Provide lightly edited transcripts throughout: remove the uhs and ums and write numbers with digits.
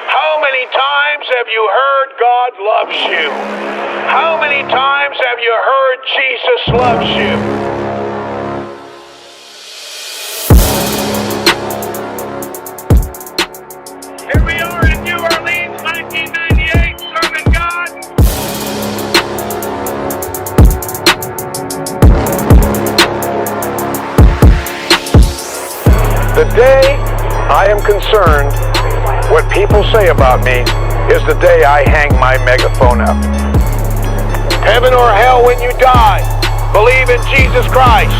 How many times have you heard God loves you? How many times have you heard Jesus loves you? Here we are in New Orleans, 1998, serving God. The day I am concerned what people say about me is the day I hang my megaphone up. Heaven or hell when you die, believe in Jesus Christ.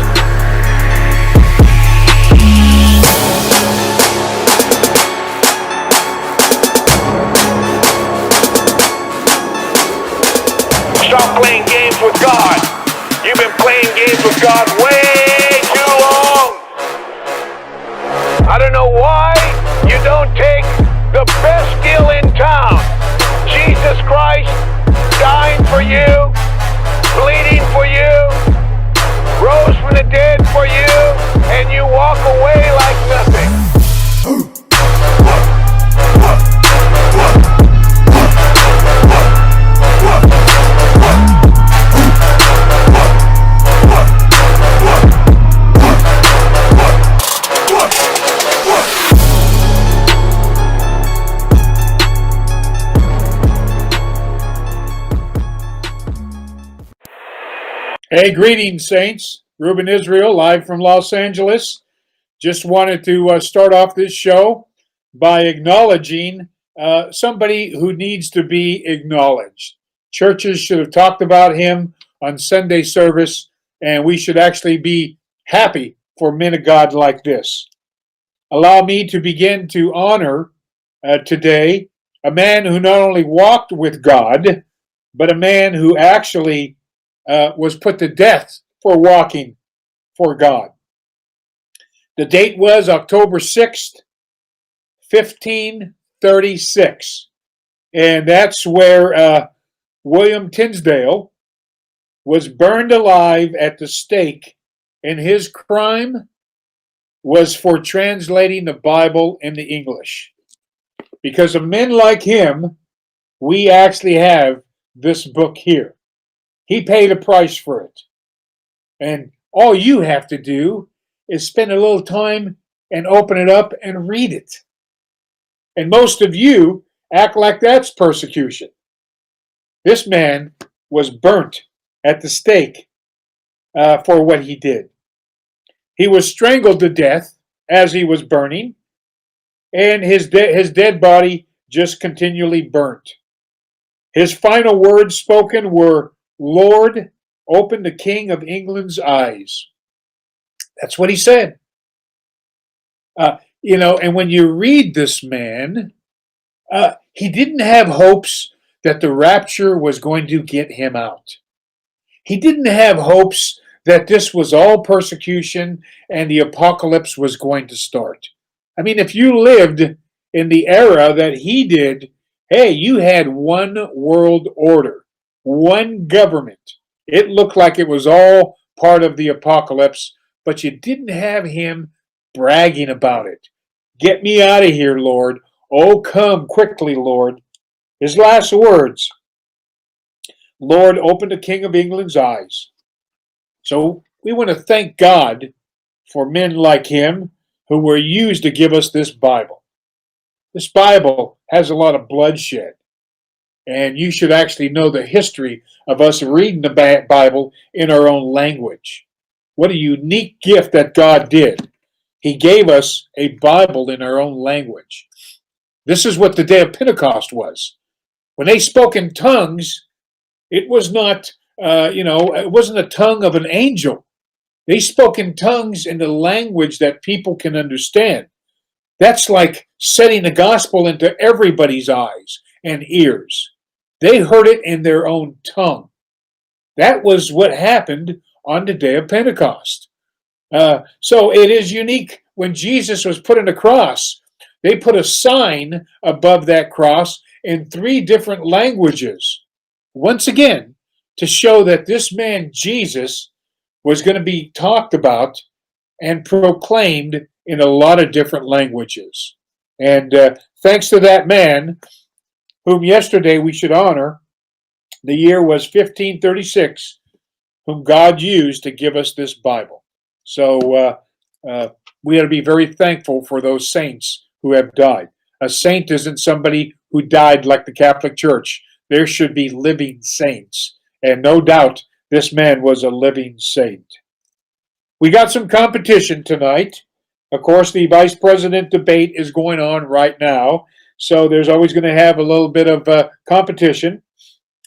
Stop playing games with God. You've been playing games with God way too long. I don't know why you don't take the best deal in town. Jesus Christ dying for you, bleeding for you, rose from the dead for you, and you walk away like nothing. Hey, greetings, saints. Ruben Israel, live from Los Angeles. Just wanted to start off this show by acknowledging somebody who needs to be acknowledged. Churches should have talked about him on Sunday service, and we should actually be happy for men of God like this. Allow me to begin to honor today a man who not only walked with God, but a man who actually was put to death for walking for God. The date was October 6th, 1536. And that's where William Tyndale was burned alive at the stake, and his crime was for translating the Bible into English. Because of men like him, we actually have this book here. He paid a price for it. And all you have to do is spend a little time and open it up and read it. And most of you act like that's persecution. This man was burnt at the stake for what he did. He was strangled to death as he was burning, and his dead body just continually burnt. His final words spoken were, "Lord, open the King of England's eyes." That's what he said. And when you read this man, he didn't have hopes that the rapture was going to get him out. He didn't have hopes that this was all persecution and the apocalypse was going to start. I mean, if you lived in the era that he did, hey, you had one world order. One government. It looked like it was all part of the apocalypse, but you didn't have him bragging about it. Get me out of here, Lord. Oh, come quickly, Lord. His last words, Lord, open the King of England's eyes. So we want to thank God for men like him who were used to give us this Bible. This Bible has a lot of bloodshed. And you should actually know the history of us reading the Bible in our own language. What a unique gift that God did. He gave us a Bible in our own language. This is what the day of Pentecost was. When they spoke in tongues, it was not, it wasn't the tongue of an angel. They spoke in tongues in the language that people can understand. That's like setting the gospel into everybody's eyes and ears. They heard it in their own tongue. That was what happened on the day of Pentecost. So it is unique. When Jesus was put on the cross, they put a sign above that cross in 3 different languages. Once again, to show that this man, Jesus, was going to be talked about and proclaimed in a lot of different languages. And thanks to that man, whom yesterday we should honor, The year was 1536, whom God used to give us this Bible. So we ought to be very thankful for those saints who have died. A saint isn't somebody who died like the Catholic Church. There should be living saints. And no doubt this man was a living saint. We got some competition tonight. Of course, the vice president debate is going on right now. So there's always going to have a little bit of competition.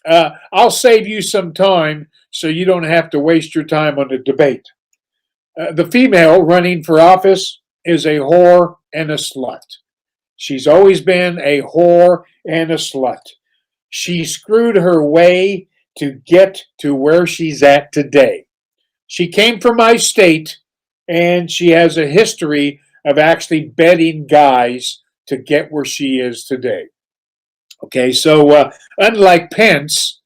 I'll save you some time so you don't have to waste your time on the debate. The female running for office is a whore and a slut. She's always been a whore and a slut. She screwed her way to get to where she's at today. She came from my state, and she has a history of actually betting guys to get where she is today. Okay, so unlike Pence,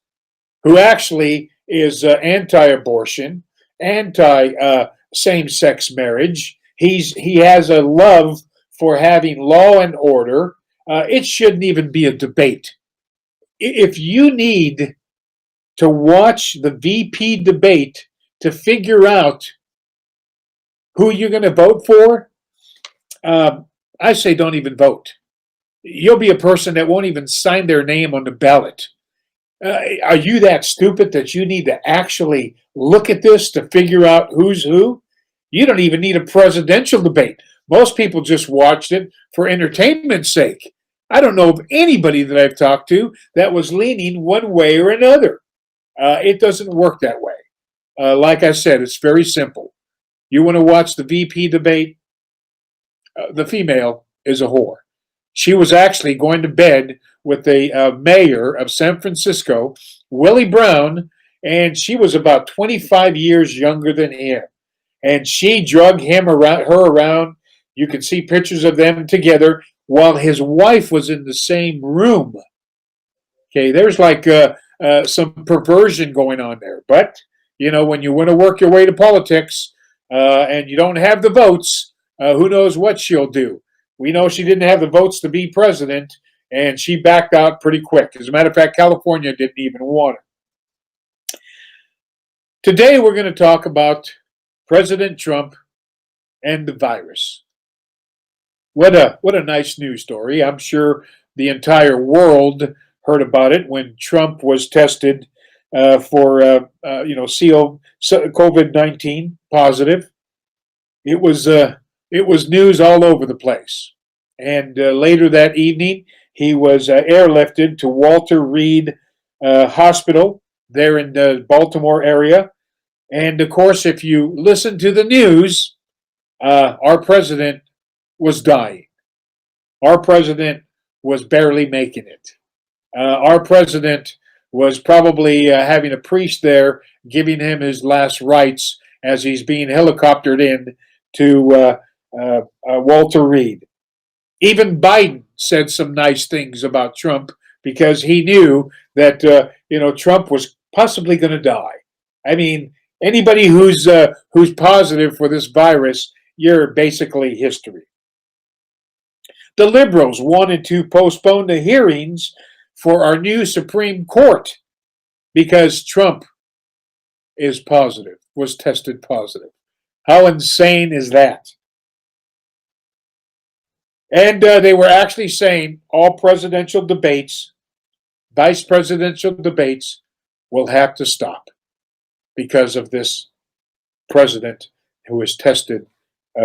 who actually is anti-abortion, anti-same-sex marriage, he has a love for having law and order. It shouldn't even be a debate. If you need to watch the VP debate to figure out who you're going to vote for, I say don't even vote. You'll be a person that won't even sign their name on the ballot. Are you that stupid that you need to actually look at this to figure out who's who? You don't even need a presidential debate. Most people just watched it for entertainment's sake. I don't know of anybody that I've talked to that was leaning one way or another. It doesn't work that way. Like I said, it's very simple. You want to watch the VP debate? The female is a whore. She was actually going to bed with the mayor of San Francisco, Willie Brown, and she was about 25 years younger than him. And she drug her around. You can see pictures of them together while his wife was in the same room. Okay, there's like some perversion going on there. But, you know, when you want to work your way to politics and you don't have the votes, who knows what she'll do. We know she didn't have the votes to be president, and she backed out pretty quick. As a matter of fact, California didn't even want her. Today, we're going to talk about President Trump and the virus. What a nice news story. I'm sure the entire world heard about it when Trump was tested for COVID-19 positive. It was news all over the place. And later that evening, he was airlifted to Walter Reed Hospital there in the Baltimore area. And of course, if you listen to the news, our president was dying. Our president was barely making it. Our president was probably having a priest there giving him his last rites as he's being helicoptered in to Walter Reed. Even Biden said some nice things about Trump because he knew that Trump was possibly going to die. I mean, anybody who's positive for this virus, you're basically history. The liberals wanted to postpone the hearings for our new Supreme Court because Trump was tested positive. How insane is that? And they were actually saying all presidential debates, vice presidential debates, will have to stop because of this president who was tested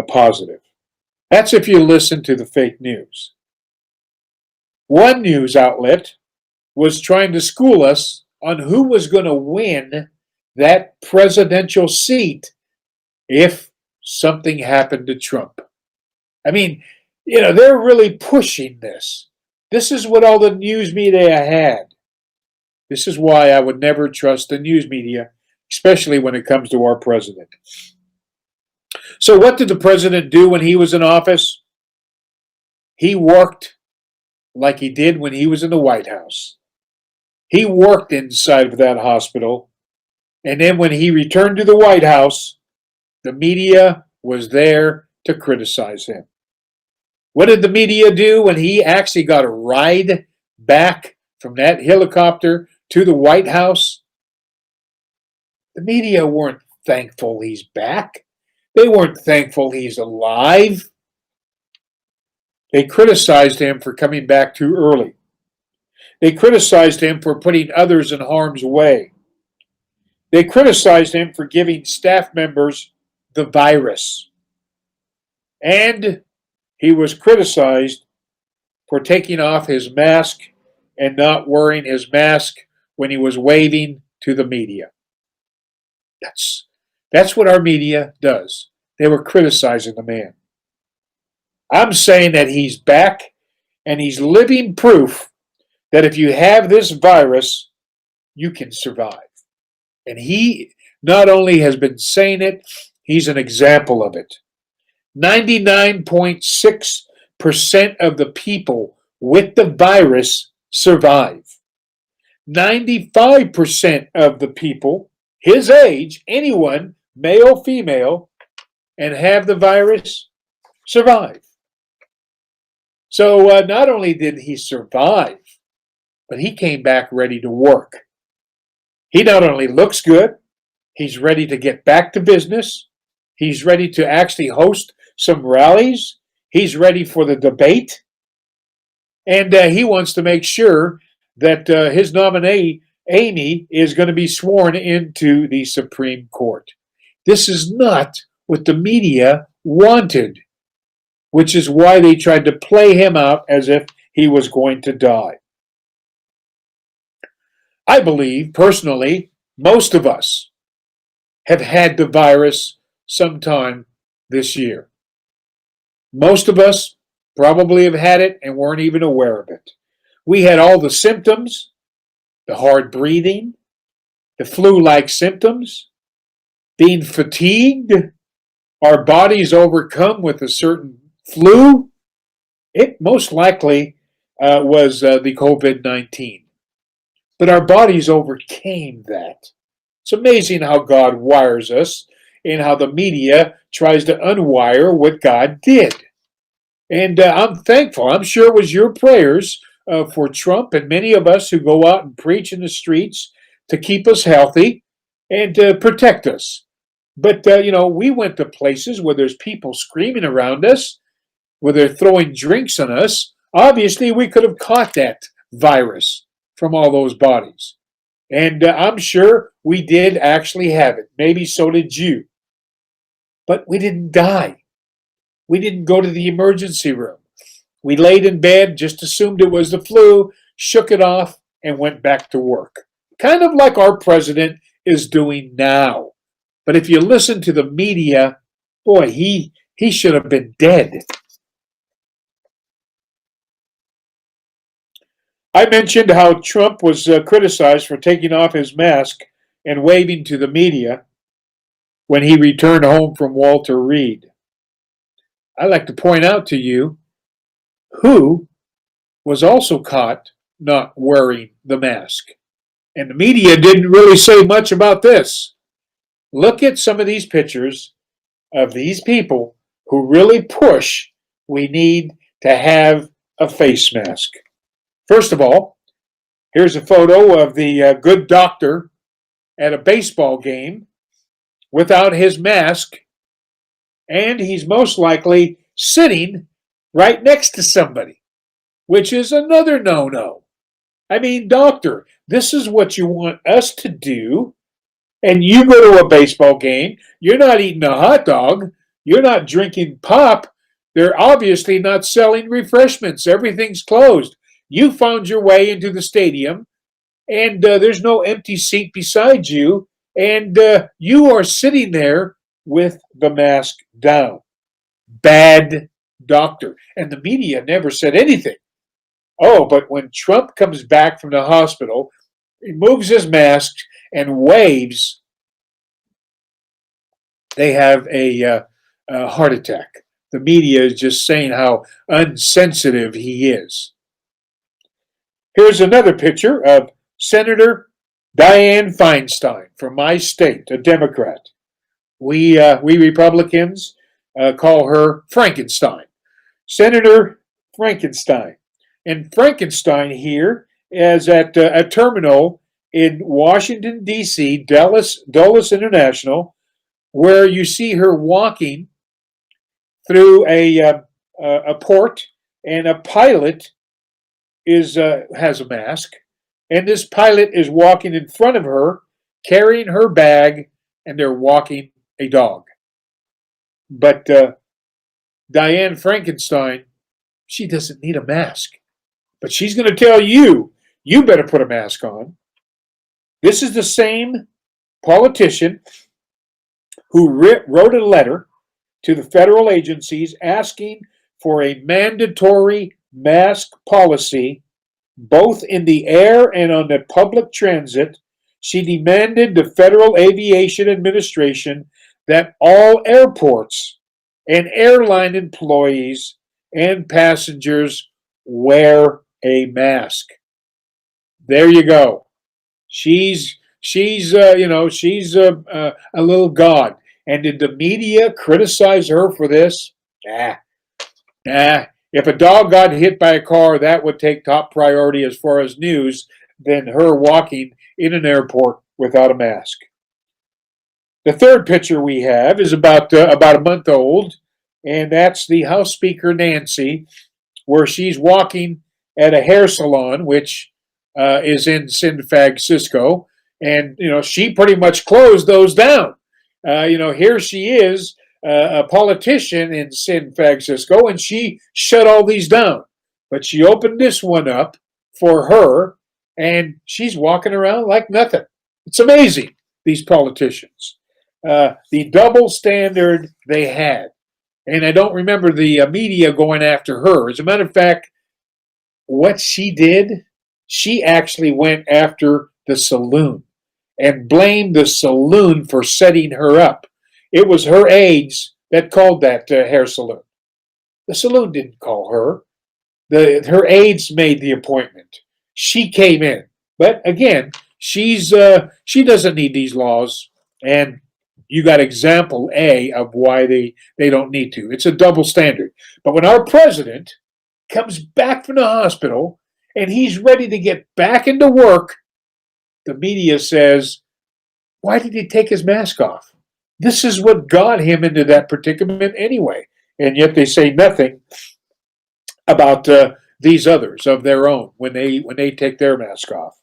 positive. That's if you listen to the fake news. One news outlet was trying to school us on who was going to win that presidential seat if something happened to Trump. I mean, they're really pushing this. This is what all the news media had. This is why I would never trust the news media, especially when it comes to our president. So what did the president do when he was in office? He worked like he did when he was in the White House. He worked inside of that hospital. And then when he returned to the White House, the media was there to criticize him. What did the media do when he actually got a ride back from that helicopter to the White House, the media weren't thankful he's back. They weren't thankful he's alive. They criticized him for coming back too early. They criticized him for putting others in harm's way. They criticized him for giving staff members the virus. And he was criticized for taking off his mask and not wearing his mask when he was waving to the media. That's what our media does. They were criticizing the man. I'm saying that he's back and he's living proof that if you have this virus, you can survive. And he not only has been saying it, he's an example of it. 99.6% of the people with the virus survive. 95% of the people his age, anyone, male, female, and have the virus, survive. So not only did he survive, but he came back ready to work. He not only looks good, he's ready to get back to business. He's ready to actually host some rallies. He's ready for the debate. And he wants to make sure that his nominee, Amy, is going to be sworn into the Supreme Court. This is not what the media wanted, which is why they tried to play him out as if he was going to die. I believe, personally, most of us have had the virus sometime this year. Most of us probably have had it and weren't even aware of it. We had all the symptoms, the hard breathing, the flu-like symptoms, being fatigued, our bodies overcome with a certain flu. It most likely was the COVID-19. But our bodies overcame that. It's amazing how God wires us and how the media tries to unwire what God did. And I'm thankful. I'm sure it was your prayers for Trump and many of us who go out and preach in the streets to keep us healthy and to protect us. But, we went to places where there's people screaming around us, where they're throwing drinks on us. Obviously, we could have caught that virus from all those bodies. And I'm sure we did actually have it. Maybe so did you. But we didn't die. We didn't go to the emergency room. We laid in bed, just assumed it was the flu, shook it off, and went back to work. Kind of like our president is doing now. But if you listen to the media, boy, he should have been dead. I mentioned how Trump was criticized for taking off his mask and waving to the media when he returned home from Walter Reed. I'd like to point out to you who was also caught not wearing the mask. And the media didn't really say much about this. Look at some of these pictures of these people who really push we need to have a face mask. First of all, here's a photo of the good doctor at a baseball game without his mask, and he's most likely sitting right next to somebody, which is another no-no. I mean, doctor, this is what you want us to do, and you go to a baseball game, you're not eating a hot dog, you're not drinking pop, they're obviously not selling refreshments, everything's closed. You found your way into the stadium, and there's no empty seat beside you, and you are sitting there with the mask down. Bad doctor. And the media never said anything. Oh, but when Trump comes back from the hospital, he removes his mask and waves, they have a heart attack. The media is just saying how unsensitive he is. Here's another picture of Senator Dianne Feinstein from my state, a Democrat. We Republicans call her Frankenstein. Senator Frankenstein. And Frankenstein here is at a terminal in Washington, D.C., Dulles International, where you see her walking through a port, and a pilot has a mask, and this pilot is walking in front of her, carrying her bag, and they're walking a dog. But Diane Frankenstein, she doesn't need a mask. But she's going to tell you, you better put a mask on. This is the same politician who wrote a letter to the federal agencies asking for a mandatory mask policy both in the air and on the public transit. She demanded the Federal Aviation Administration that all airports and airline employees and passengers wear a mask. There you go. She's a little god. And did the media criticize her for this? Nah. If a dog got hit by a car, that would take top priority as far as news than her walking in an airport without a mask. The third picture we have is about a month old, and that's the House Speaker Nancy, where she's walking at a hair salon, which is in San Francisco, and she pretty much closed those down. Here she is, a politician in San Francisco, and she shut all these down. But she opened this one up for her, and she's walking around like nothing. It's amazing, these politicians. The double standard they had. And I don't remember the media going after her. As a matter of fact, what she did, she actually went after the saloon and blamed the saloon for setting her up. It was her aides that called that hair salon. The saloon didn't call her. Her aides made the appointment. She came in. But again, she doesn't need these laws. And you got example A of why they don't need to. It's a double standard. But when our president comes back from the hospital and he's ready to get back into work, the media says, why did he take his mask off? This is what got him into that predicament anyway. And yet they say nothing about these others of their own when they take their mask off.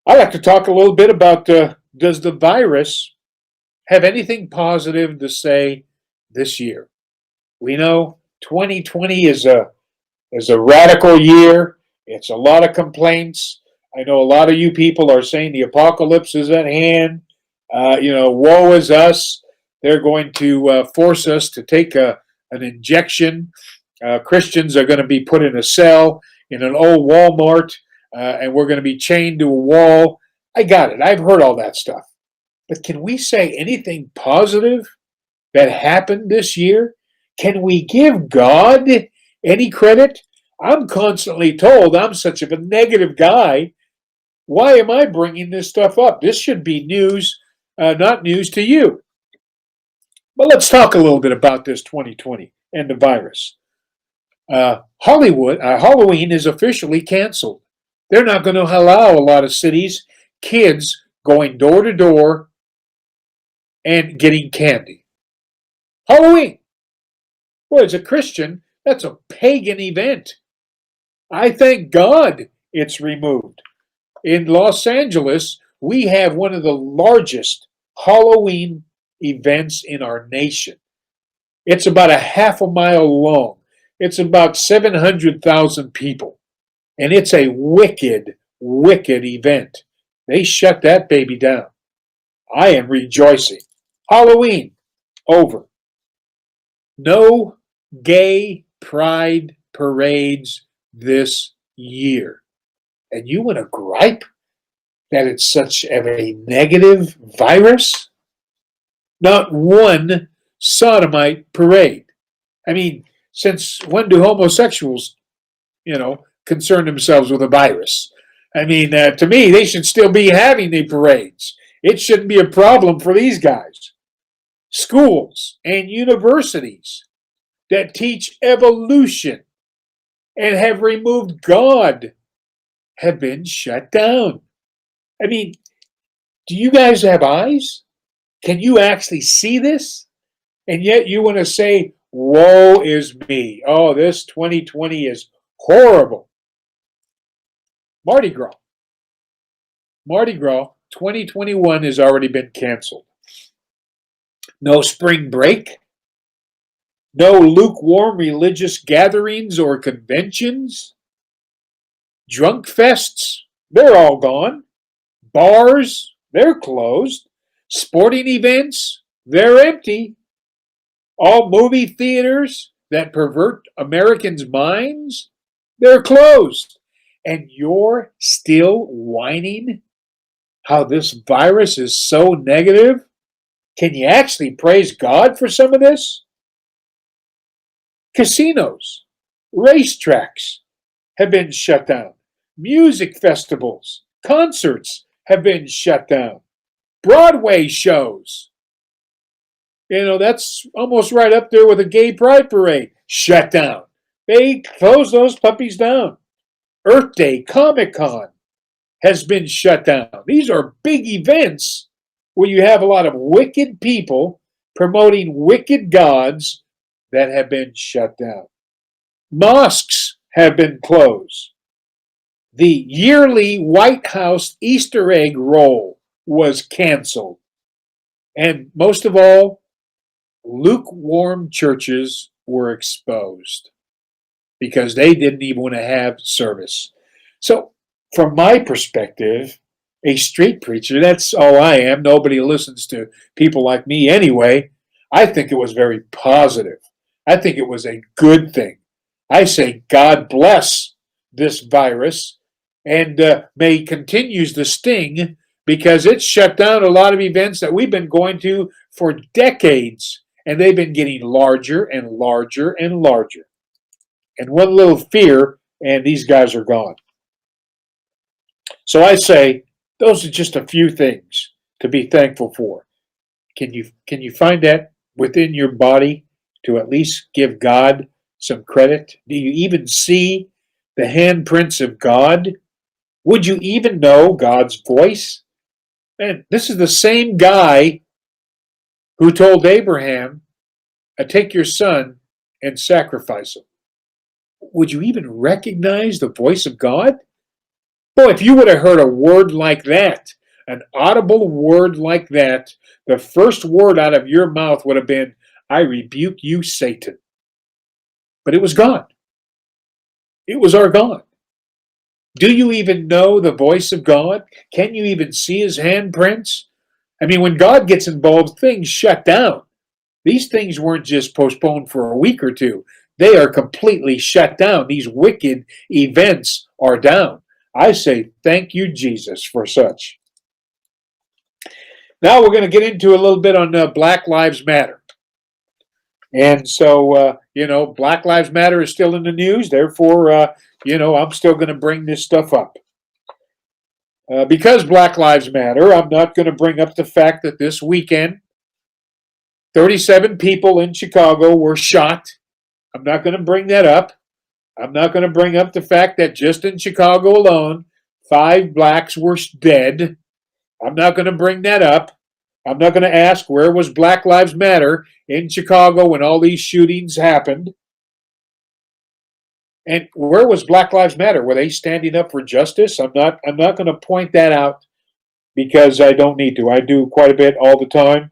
I'd like to talk a little bit about does the virus have anything positive to say this year? We know 2020 is a radical year. It's a lot of complaints. I know a lot of you people are saying the apocalypse is at hand. Woe is us. They're going to force us to take an injection. Christians are going to be put in a cell in an old Walmart, and we're going to be chained to a wall. I got it. I've heard all that stuff. But can we say anything positive that happened this year? Can we give God any credit? I'm constantly told I'm such a negative guy. Why am I bringing this stuff up? This should be news, not news to you. But let's talk a little bit about this 2020 and the virus. Halloween is officially canceled. They're not going to allow a lot of cities, kids going door to door and getting candy. Halloween. Well, as a Christian, that's a pagan event. I thank God it's removed. In Los Angeles, we have one of the largest Halloween events in our nation. It's about a half a mile long. It's about 700,000 people. And it's a wicked, wicked event. They shut that baby down. I am rejoicing. Halloween, over. No gay pride parades this year. And you want to gripe that it's such a negative virus? Not one sodomite parade. I mean, since when do homosexuals, concern themselves with a virus? I mean, to me, they should still be having the parades. It shouldn't be a problem for these guys. Schools and universities that teach evolution and have removed God have been shut down. I mean, do you guys have eyes? Can you actually see this? And yet you want to say, woe is me. Oh, this 2020 is horrible. Mardi Gras. Mardi Gras 2021 has already been canceled. No spring break. No lukewarm religious gatherings or conventions. Drunk fests, they're all gone. Bars, they're closed. Sporting events, they're empty. All movie theaters that pervert Americans' minds, they're closed. And you're still whining how this virus is so negative? Can you actually praise God for some of this? Casinos, racetracks have been shut down. Music festivals, concerts have been shut down. Broadway shows, that's almost right up there with a gay pride parade, shut down. They closed those puppies down. Earth Day, Comic Con has been shut down. These are big events where you have a lot of wicked people promoting wicked gods that have been shut down. Mosques have been closed. The yearly White House Easter egg roll was canceled. And most of all, lukewarm churches were exposed because they didn't even want to have service. So, from my perspective, a street preacher, that's all I am. Nobody listens to people like me anyway. I think it was very positive. I think it was a good thing. I say God bless this virus and may continues the sting because it's shut down a lot of events that we've been going to for decades, and they've been getting larger and larger and larger. And one little fear, and these guys are gone. So I say those are just a few things to be thankful for. Can you find that within your body to at least give God some credit? Do you even see the handprints of God? Would you even know God's voice? And this is the same guy who told Abraham, take your son and sacrifice him. Would you even recognize the voice of God? Boy, if you would have heard a word like that, an audible word like that, the first word out of your mouth would have been, I rebuke you, Satan. But it was gone. It was our God. Do you even know the voice of God? Can you even see his handprints? I mean, when God gets involved, things shut down. These things weren't just postponed for a week or two. They are completely shut down. These wicked events are down. I say, thank you, Jesus, for such. Now we're going to get into a little bit on Black Lives Matter. And so, Black Lives Matter is still in the news. Therefore, I'm still going to bring this stuff up. Because Black Lives Matter, I'm not going to bring up the fact that this weekend, 37 people in Chicago were shot. I'm not going to bring that up. I'm not going to bring up the fact that just in Chicago alone, 5 blacks were dead. I'm not going to bring that up. I'm not going to ask where was Black Lives Matter in Chicago when all these shootings happened. And where was Black Lives Matter? Were they standing up for justice? I'm not going to point that out because I don't need to. I do quite a bit all the time.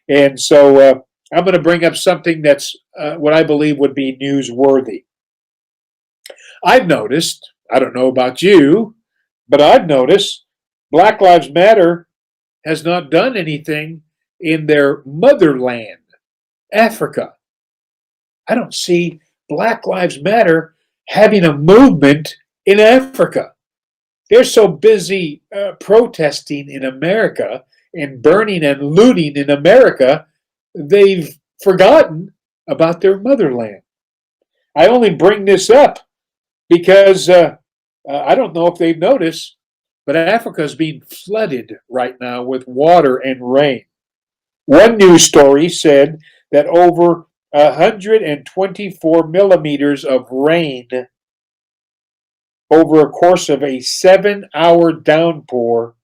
And so I'm going to bring up something that's what I believe would be newsworthy. I've noticed, I don't know about you, but I've noticed Black Lives Matter has not done anything in their motherland, Africa. I don't see Black Lives Matter having a movement in Africa. They're so busy protesting in America and burning and looting in America, they've forgotten about their motherland. I only bring this up because I don't know if they've noticed, but Africa is being flooded right now with water and rain. One news story said that over 124 millimeters of rain over a course of a 7-hour downpour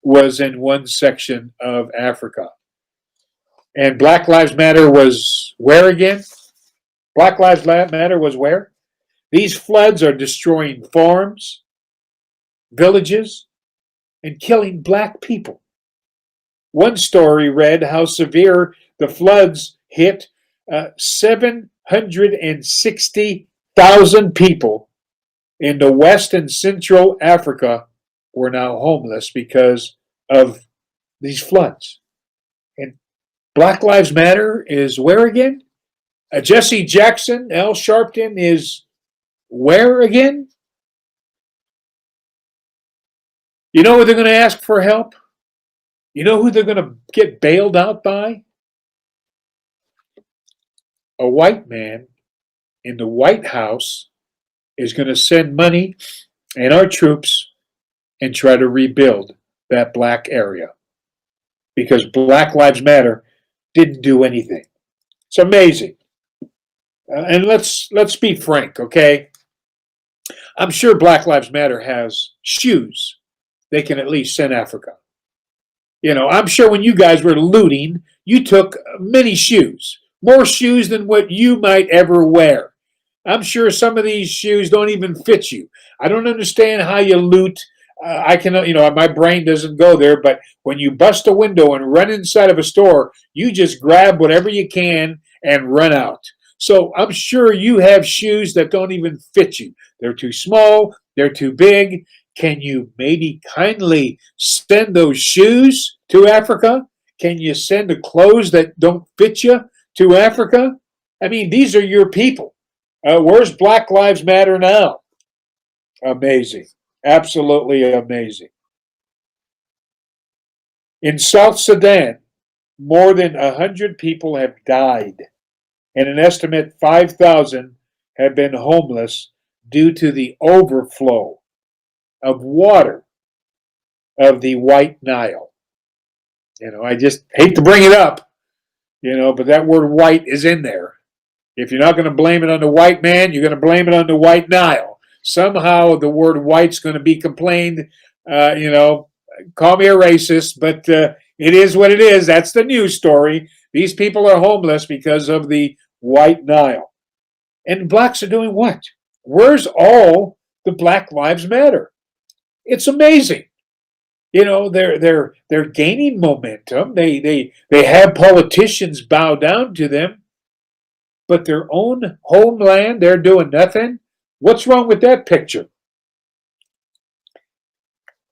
was in one section of Africa. And Black Lives Matter was where again? Black Lives Matter was where? These floods are destroying farms, villages, and killing black people. One story read how severe the floods hit 760,000 people in the West and Central Africa were now homeless because of these floods. And Black Lives Matter is where again? Jesse Jackson, Al Sharpton is where again? You know who they're going to ask for help? You know who they're going to get bailed out by? A white man in the White House is going to send money and our troops and try to rebuild that black area because Black Lives Matter didn't do anything. It's amazing. And let's be frank, okay? I'm sure Black Lives Matter has shoes they can at least send Africa. You know, I'm sure when you guys were looting, you took many shoes, more shoes than what you might ever wear. I'm sure some of these shoes don't even fit you. I don't understand how you loot. I can, my brain doesn't go there, but when you bust a window and run inside of a store, you just grab whatever you can and run out. So I'm sure you have shoes that don't even fit you. They're too small, they're too big. Can you maybe kindly send those shoes to Africa? Can you send the clothes that don't fit you to Africa? I mean, these are your people. Where's Black Lives Matter now? Amazing. Absolutely amazing. In South Sudan, more than 100 people have died, and an estimate 5,000 have been homeless due to the overflow of water of the White Nile. I just hate to bring it up, but that word white is in there. If you're not going to blame it on the white man, you're going to blame it on the White Nile. Somehow the word white's going to be complained, call me a racist, but it is what it is. That's the news story. These people are homeless because of the White Nile. And blacks are doing what? Where's all the Black Lives Matter? It's amazing. They're gaining momentum. They have politicians bow down to them, but their own homeland, they're doing nothing. What's wrong with that picture?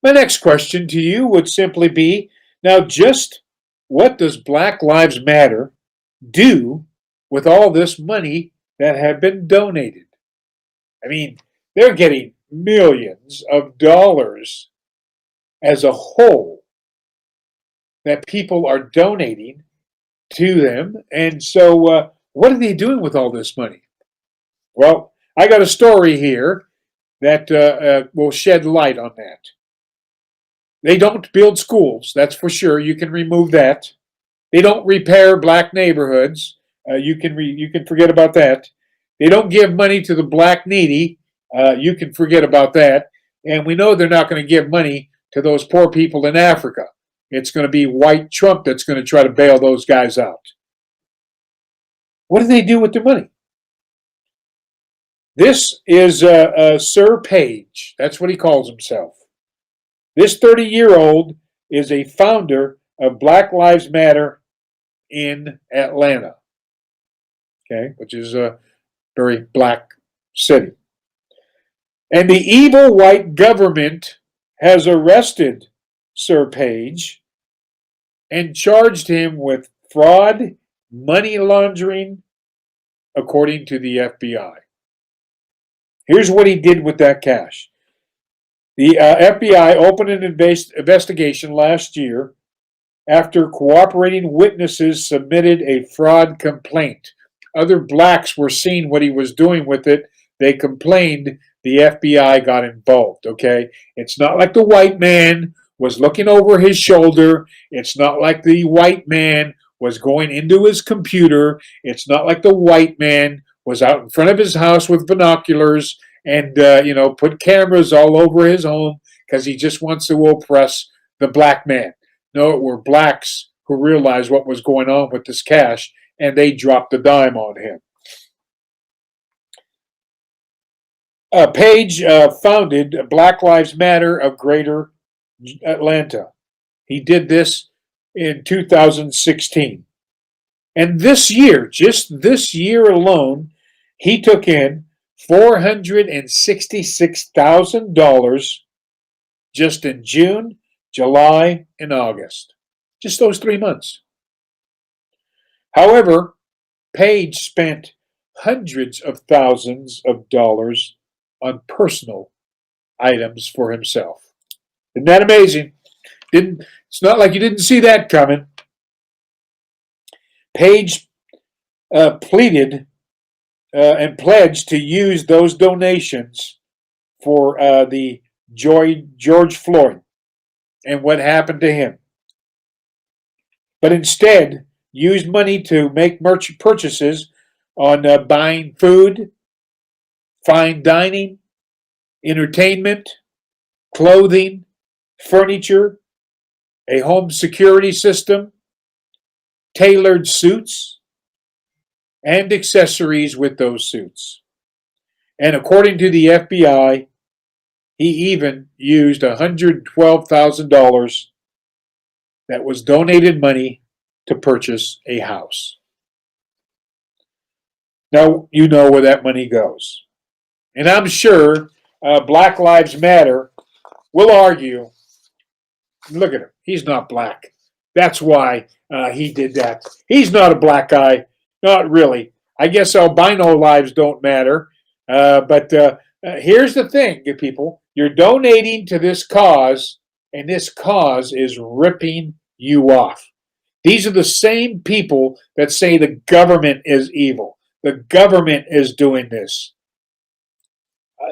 My next question to you would simply be, now just what does Black Lives Matter do with all this money that have been donated? I mean, they're getting millions of dollars as a whole that people are donating to them. And so what are they doing with all this money? Well, I got a story here that will shed light on that. They don't build schools, that's for sure. You can remove that. They don't repair black neighborhoods. You can forget about that. They don't give money to the black needy. You can forget about that. And we know they're not going to give money to those poor people in Africa. It's going to be white Trump that's going to try to bail those guys out. What do they do with their money? This is Sir Page. That's what he calls himself. This 30-year-old is a founder of Black Lives Matter in Atlanta, which is a very black city. And the evil white government has arrested Sir Page and charged him with fraud, money laundering, according to the FBI. Here's what he did with that cash. The FBI opened an investigation last year after cooperating witnesses submitted a fraud complaint. Other blacks were seeing what he was doing with it. They complained. The FBI got involved, It's not like the white man was looking over his shoulder. It's not like the white man was going into his computer. It's not like the white man was out in front of his house with binoculars and, put cameras all over his home because he just wants to oppress the black man. No, it were blacks who realized what was going on with this cash, and they dropped the dime on him. Page founded Black Lives Matter of Greater Atlanta. He did this in 2016. And this year, just this year alone, he took in $466,000 just in June, July, and August. Just those 3 months. However, Page spent hundreds of thousands of dollars on personal items for himself. Isn't that amazing? It's not like you didn't see that coming. Page pleaded and pledged to use those donations for the George Floyd and what happened to him. But instead, used money to make purchases on buying food, fine dining, entertainment, clothing, furniture, a home security system, tailored suits, and accessories with those suits. And according to the FBI, he even used $112,000 that was donated money to purchase a house. Now, you know where that money goes. And I'm sure Black Lives Matter will argue, look at him, he's not black. That's why he did that. He's not a black guy, not really. I guess albino lives don't matter. But here's the thing, good people. You're donating to this cause, and this cause is ripping you off. These are the same people that say the government is evil. The government is doing this.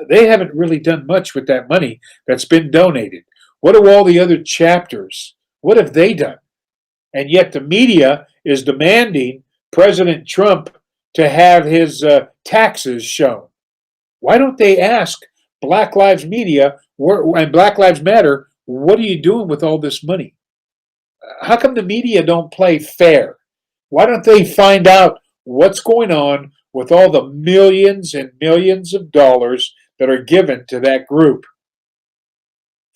They haven't really done much with that money that's been donated. What do all the other chapters, what have they done? And yet the media is demanding President Trump to have his taxes shown. Why don't they ask Black Lives Media and Black Lives Matter, what are you doing with all this money? How come the media don't play fair? Why don't they find out what's going on with all the millions and millions of dollars that are given to that group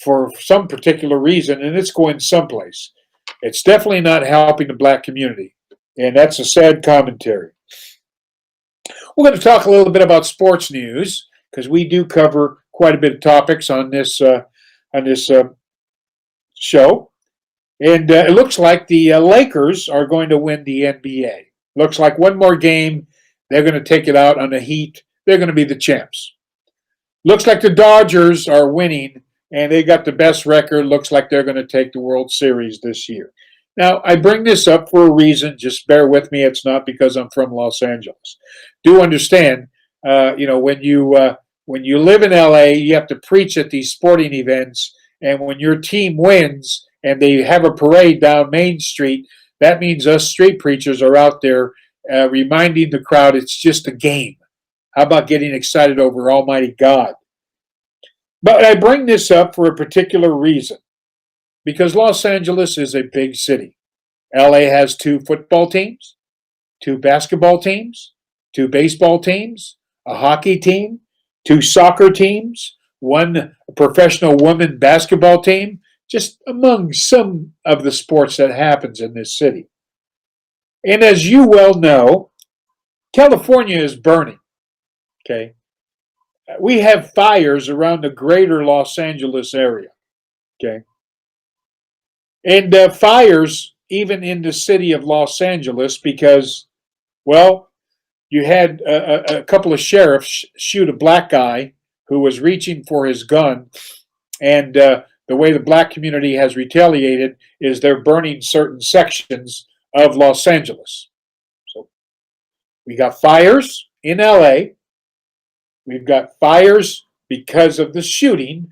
for some particular reason, and it's going someplace? It's definitely not helping the black community, and that's a sad commentary. We're going to talk a little bit about sports news because we do cover quite a bit of topics on this show. And it looks like the Lakers are going to win the NBA. Looks like one more game, they're going to take it out on the Heat. They're going to be the champs. Looks like the Dodgers are winning, and they got the best record. Looks like they're going to take the World Series this year. Now, I bring this up for a reason. Just bear with me. It's not because I'm from Los Angeles. Do understand, when you live in LA, you have to preach at these sporting events, and when your team wins and they have a parade down Main Street, that means us street preachers are out there reminding the crowd it's just a game. How about getting excited over Almighty God? But I bring this up for a particular reason, because Los Angeles is a big city. LA has 2 football teams, 2 basketball teams, 2 baseball teams, a hockey team, 2 soccer teams, 1 professional women basketball team, just among some of the sports that happens in this city. And as you well know, California is burning. Okay, we have fires around the greater Los Angeles area. Okay, and fires even in the city of Los Angeles because, well, you had a couple of sheriffs shoot a black guy who was reaching for his gun, and the way the black community has retaliated is they're burning certain sections of Los Angeles. So we got fires in LA. We've got fires because of the shooting.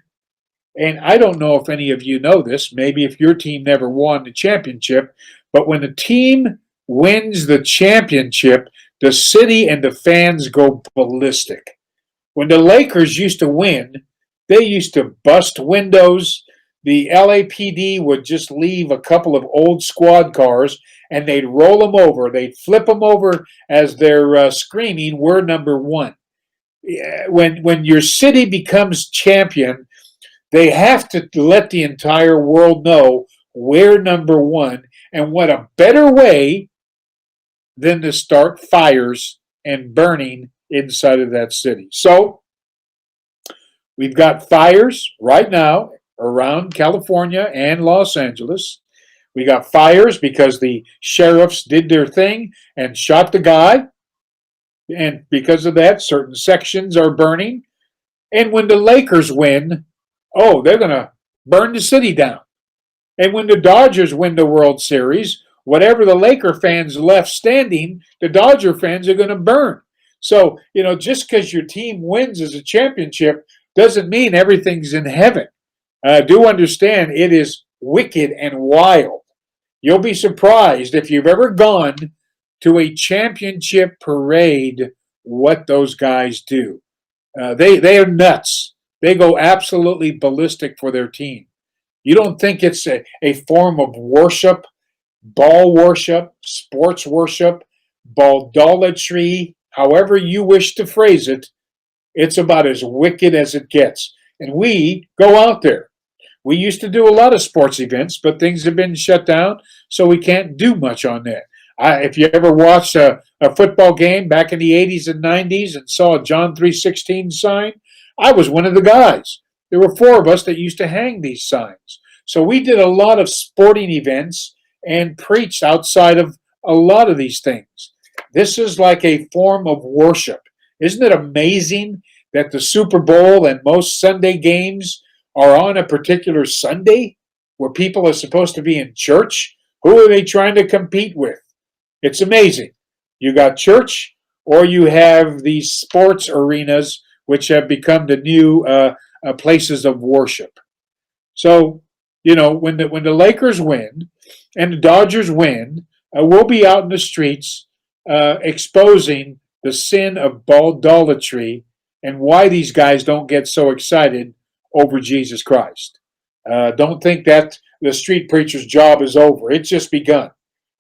And I don't know if any of you know this, maybe if your team never won the championship, but when the team wins the championship, the city and the fans go ballistic. When the Lakers used to win, they used to bust windows, the LAPD would just leave a couple of old squad cars and they'd roll them over. They'd flip them over as they're screaming, "We're number one." When your city becomes champion, they have to let the entire world know we're number one. And what a better way than to start fires and burning inside of that city. So we've got fires right now around California and Los Angeles. We got fires because the sheriffs did their thing and shot the guy. And because of that, certain sections are burning. And when the Lakers win, oh, they're going to burn the city down. And when the Dodgers win the World Series, whatever the Laker fans left standing, the Dodger fans are going to burn. So, just because your team wins as a championship doesn't mean everything's in heaven. Do understand it is wicked and wild. You'll be surprised if you've ever gone to a championship parade what those guys do. They are nuts. They go absolutely ballistic for their team. You don't think it's a form of worship, ball worship, sports worship, baldolatry, however you wish to phrase it. It's about as wicked as it gets. And we go out there. We used to do a lot of sports events, but things have been shut down, so we can't do much on that. If you ever watched a football game back in the 80s and 90s and saw a John 3:16 sign, I was one of the guys. There were 4 of us that used to hang these signs. So we did a lot of sporting events and preached outside of a lot of these things. This is like a form of worship. Isn't it amazing that the Super Bowl and most Sunday games are on a particular Sunday where people are supposed to be in church? Who are they trying to compete with? It's amazing. You got church, or you have these sports arenas, which have become the new places of worship. So, when the Lakers win and the Dodgers win, we'll be out in the streets exposing the sin of baldolatry and why these guys don't get so excited over Jesus Christ. Don't think that the street preacher's job is over. It's just begun.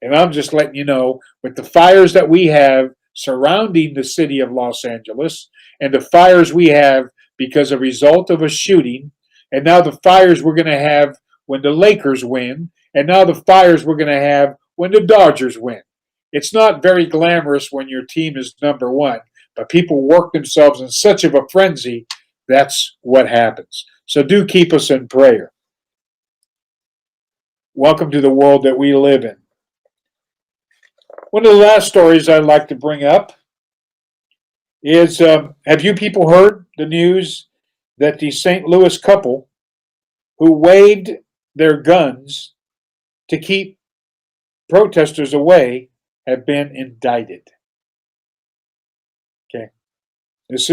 And I'm just letting you know, with the fires that we have surrounding the city of Los Angeles, and the fires we have because a result of a shooting, and now the fires we're going to have when the Lakers win, and now the fires we're going to have when the Dodgers win. It's not very glamorous when your team is number one, but people work themselves in such of a frenzy, that's what happens. So do keep us in prayer. Welcome to the world that we live in. One of the last stories I'd like to bring up is, have you people heard the news that the St. Louis couple who waved their guns to keep protesters away have been indicted? Okay. This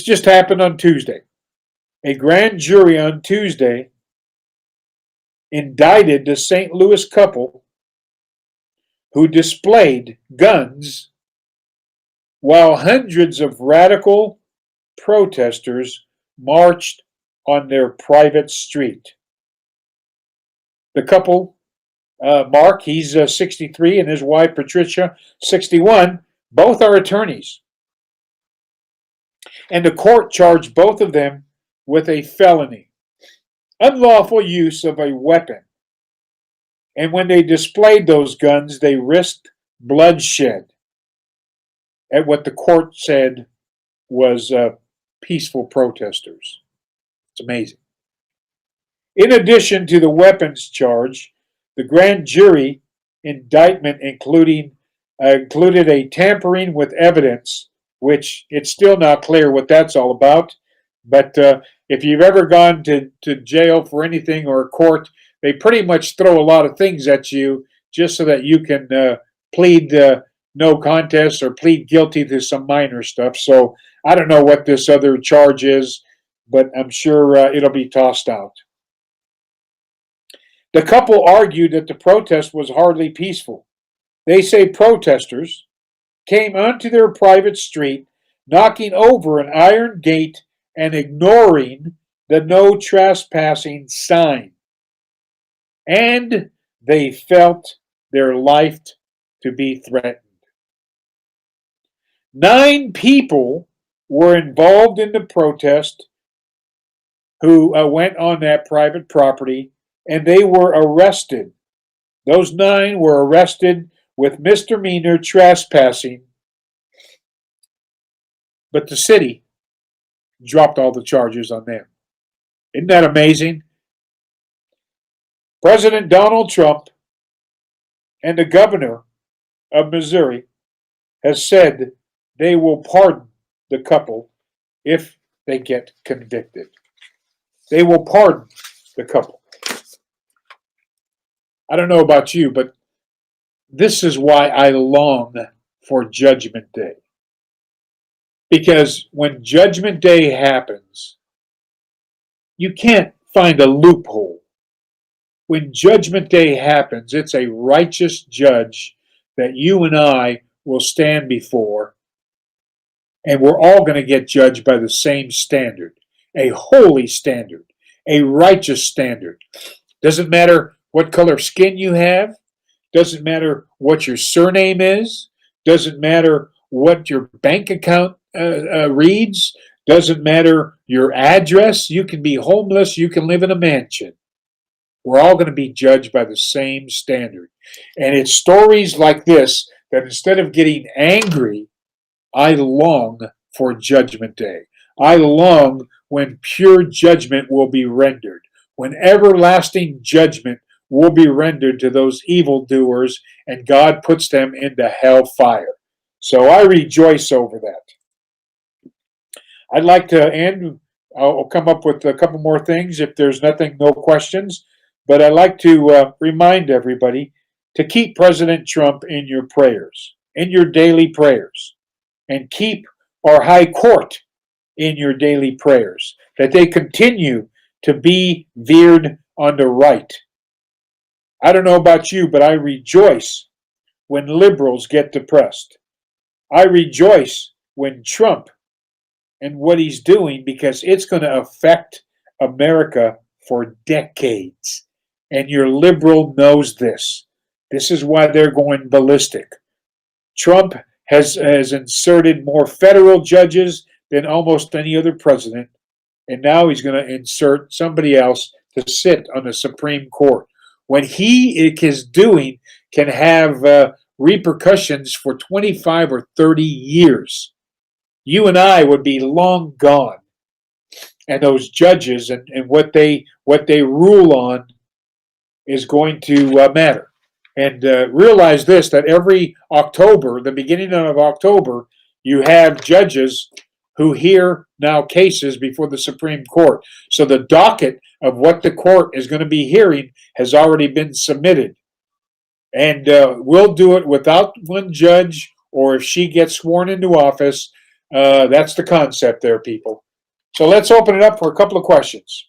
just happened on Tuesday. A grand jury on Tuesday indicted the St. Louis couple who displayed guns while hundreds of radical protesters marched on their private street. The couple, Mark, he's 63, and his wife, Patricia, 61, both are attorneys. And the court charged both of them with a felony, unlawful use of a weapon. And when they displayed those guns, they risked bloodshed at what the court said was peaceful protesters. It's amazing. In addition to the weapons charge, the grand jury indictment included a tampering with evidence, which it's still not clear what that's all about. But if you've ever gone to jail for anything or a court, they pretty much throw a lot of things at you just so that you can plead no contest or plead guilty to some minor stuff. So I don't know what this other charge is, but I'm sure it'll be tossed out. The couple argued that the protest was hardly peaceful. They say protesters came onto their private street, knocking over an iron gate and ignoring the no trespassing sign, and they felt their life to be threatened. 9 people were involved in the protest who went on that private property, and they were arrested. Those 9 were arrested with misdemeanor trespassing, but the city dropped all the charges on them. Isn't that amazing? President Donald Trump and the governor of Missouri has said they will pardon the couple if they get convicted. They will pardon the couple. I don't know about you, but this is why I long for Judgment Day. Because when Judgment Day happens, you can't find a loophole. When Judgment Day happens, it's a righteous judge that you and I will stand before, and we're all going to get judged by the same standard, a holy standard, a righteous standard. Doesn't matter what color skin you have, doesn't matter what your surname is, doesn't matter what your bank account reads, doesn't matter your address. You can be homeless, you can live in a mansion. We're all going to be judged by the same standard. And it's stories like this that instead of getting angry, I long for Judgment Day. I long when pure judgment will be rendered, when everlasting judgment will be rendered to those evildoers, and God puts them into hell fire. So I rejoice over that. I'd like to end. I'll come up with a couple more things if there's nothing, no questions. But I'd like to remind everybody to keep President Trump in your prayers, in your daily prayers, and keep our high court in your daily prayers, that they continue to be veered on the right. I don't know about you, but I rejoice when liberals get depressed. I rejoice when Trump and what he's doing, because it's going to affect America for decades. And your liberal knows this. This is why they're going ballistic. Trump has inserted more federal judges than almost any other president. And now he's going to insert somebody else to sit on the Supreme Court. What he is doing can have repercussions for 25 or 30 years. You and I would be long gone. And those judges and what they rule on is going to matter. And realize this, that every October, the beginning of October, you have judges who hear now cases before the Supreme Court. So the docket of what the court is going to be hearing has already been submitted. And we'll do it without one judge, or if she gets sworn into office. That's the concept there, people. So let's open it up for a couple of questions.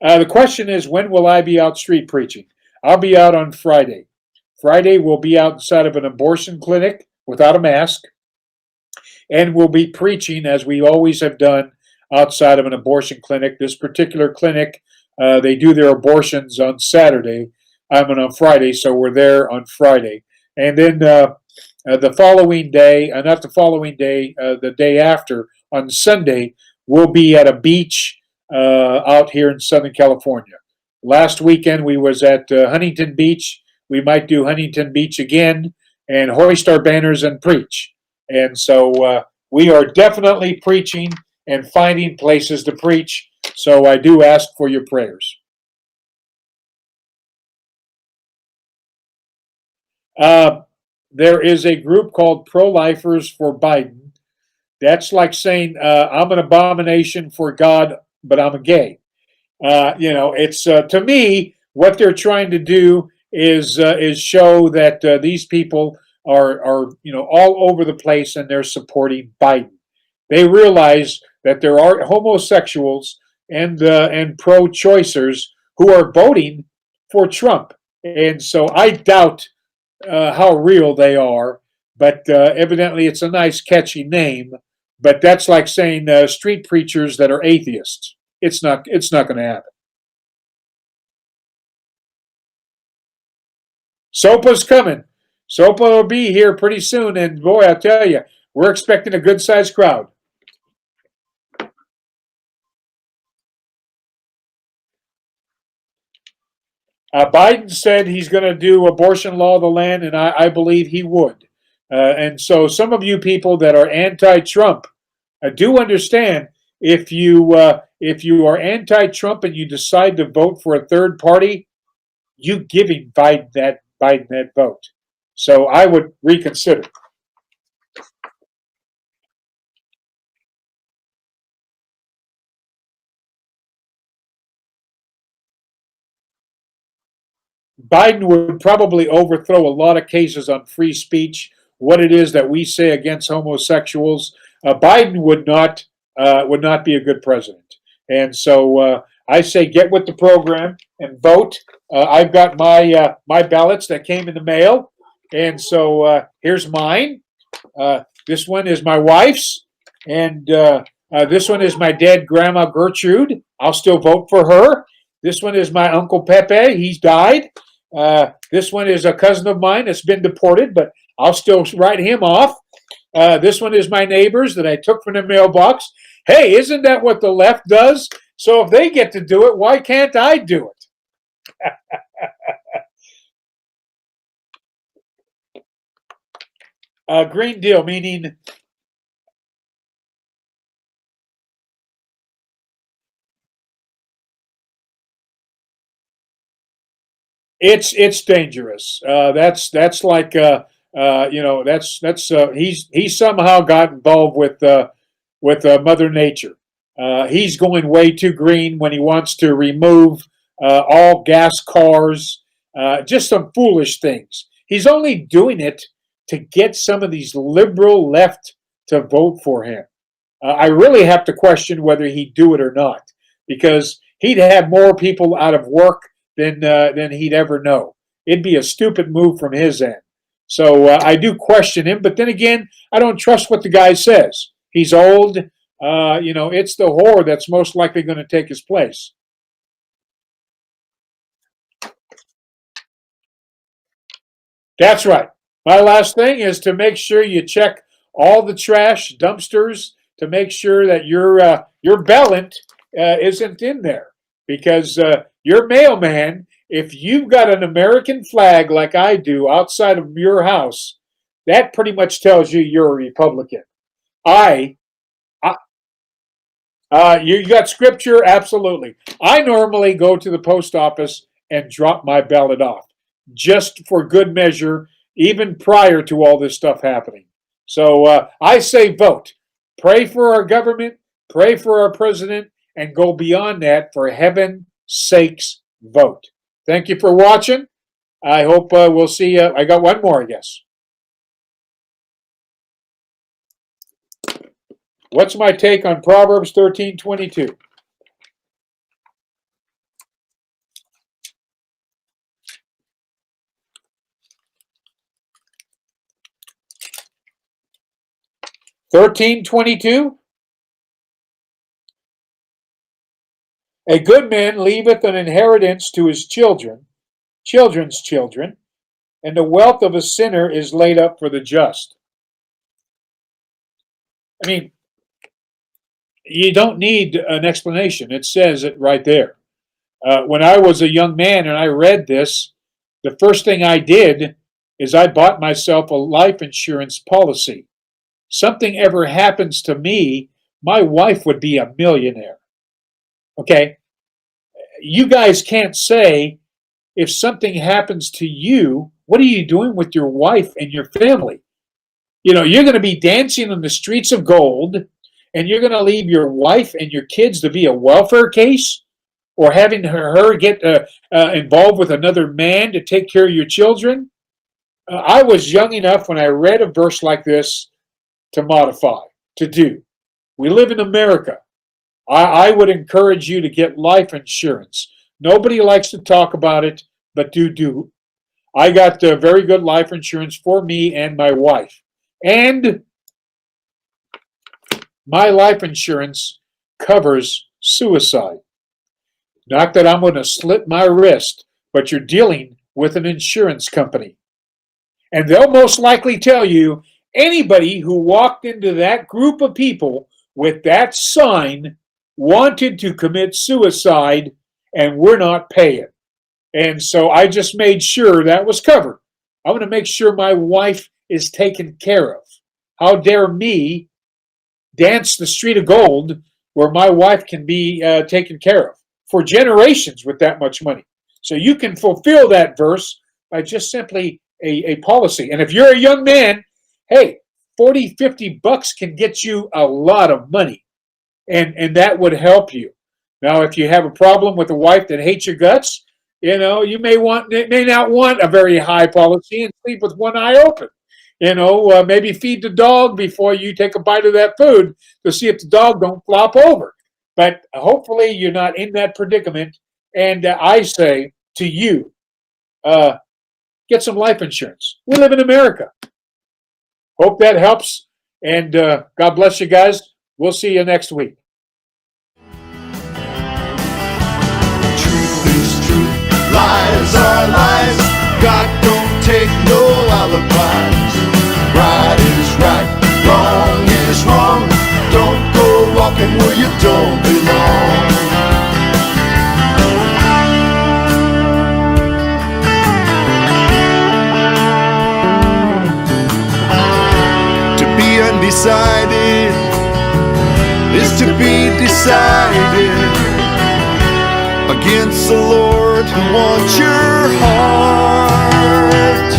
The question is, when will I be out street preaching? I'll be out on Friday. Friday we'll be outside of an abortion clinic without a mask, and we'll be preaching, as we always have done, outside of an abortion clinic. This particular clinic, they do their abortions on Saturday. On Friday, so we're there on Friday. And then the following day, not the following day, the day after, on Sunday, we'll be at a beach out here in Southern California. Last weekend we was at Huntington Beach. We might do Huntington Beach again and hoist our banners and preach. And so we are definitely preaching and finding places to preach. So I do ask for your prayers. There is a group called Pro-Lifers for Biden. That's like saying I'm an abomination for God, but I'm a gay. It's to me, what they're trying to do is show that these people are all over the place, and they're supporting Biden. They realize that there are homosexuals and pro-choicers who are voting for Trump, and so I doubt how real they are. but evidently it's a nice, catchy name. But that's like saying street preachers that are atheists. It's not. It's not going to happen. SOPA's coming. SOPA will be here pretty soon, and boy, I tell you, we're expecting a good-sized crowd. Biden said he's going to do abortion law of the land, and I believe he would. And so, some of you people that are anti-Trump do understand if you are anti-Trump and you decide to vote for a third party, you giving Biden that vote. So I would reconsider. Biden would probably overthrow a lot of cases on free speech, what it is that we say against homosexuals. Biden would not be a good president, and so I say get with the program and vote. I've got my ballots that came in the mail, and so here's mine. This one is my wife's, and this one is my dead grandma Gertrude. I'll still vote for her. This one is my Uncle Pepe. He's died. This one is a cousin of mine that's been deported, but I'll still write him off. This one is my neighbors that I took from the mailbox. Hey, isn't that what the left does? So if they get to do it, why can't I do it? Green Deal, meaning it's dangerous. That's like he's somehow got involved with Mother Nature. He's going way too green when he wants to remove all gas cars. Just some foolish things. He's only doing it to get some of these liberal left to vote for him. I really have to question whether he'd do it or not, because he'd have more people out of work than he'd ever know. It'd be a stupid move from his end. So I do question him, but then again, I don't trust what the guy says. He's old. It's the whore that's most likely going to take his place. That's right. My last thing is to make sure you check all the trash dumpsters to make sure that your bellant isn't in there, because your mailman, if you've got an American flag like I do outside of your house, that pretty much tells you you're a Republican. I you got scripture? Absolutely. I normally go to the post office and drop my ballot off, just for good measure, even prior to all this stuff happening. So I say vote. Pray for our government, pray for our president, and go beyond that. For heaven's sakes, vote. Thank you for watching. I hope we'll see. I got one more, I guess. What's my take on Proverbs 13:22? $13.22. A good man leaveth an inheritance to his children's children, and the wealth of a sinner is laid up for the just. I mean, you don't need an explanation. It says it right there. When I was a young man and I read this, the first thing I did is I bought myself a life insurance policy. Something ever happens to me, my wife would be a millionaire. Okay? You guys can't say, if something happens to you, what are you doing with your wife and your family? You're going to be dancing on the streets of gold, and you're going to leave your wife and your kids to be a welfare case, or having her get involved with another man to take care of your children? I was young enough when I read a verse like this to modify, to do. We live in America. I would encourage you to get life insurance. Nobody likes to talk about it, but do. I got very good life insurance for me and my wife. And my life insurance covers suicide. Not that I'm going to slit my wrist, but you're dealing with an insurance company. And they'll most likely tell you anybody who walked into that group of people with that sign wanted to commit suicide, and we're not paying. And so I just made sure that was covered. I want to make sure my wife is taken care of. How dare me dance the street of gold where my wife can be taken care of for generations with that much money. So you can fulfill that verse by just simply a policy. And if you're a young man, hey, 40, 50 bucks can get you a lot of money. And that would help you. Now, if you have a problem with a wife that hates your guts, you may not want a very high policy and sleep with one eye open. Maybe feed the dog before you take a bite of that food to see if the dog don't flop over. But hopefully you're not in that predicament. And I say to you, get some life insurance. We live in America. Hope that helps. And God bless you guys. We'll see you next week. Truth is truth, lies are lies. God don't take no alibis. Right is right, wrong is wrong. Don't go walking where you don't belong. To be undecided is to be decided against the Lord who wants your heart.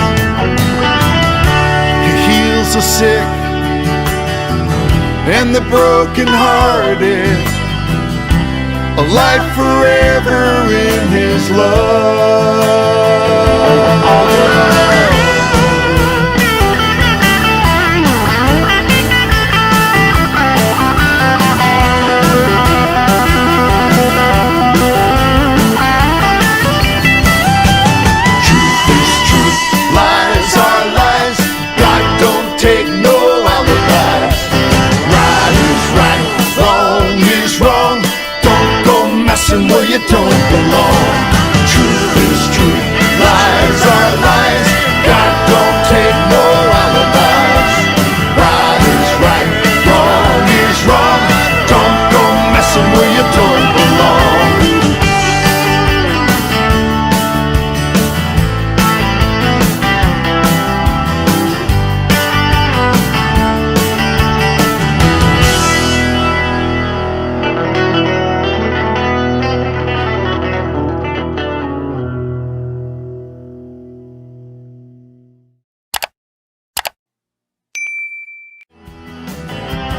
He heals the sick and the brokenhearted, a life forever in His love. Where you don't belong.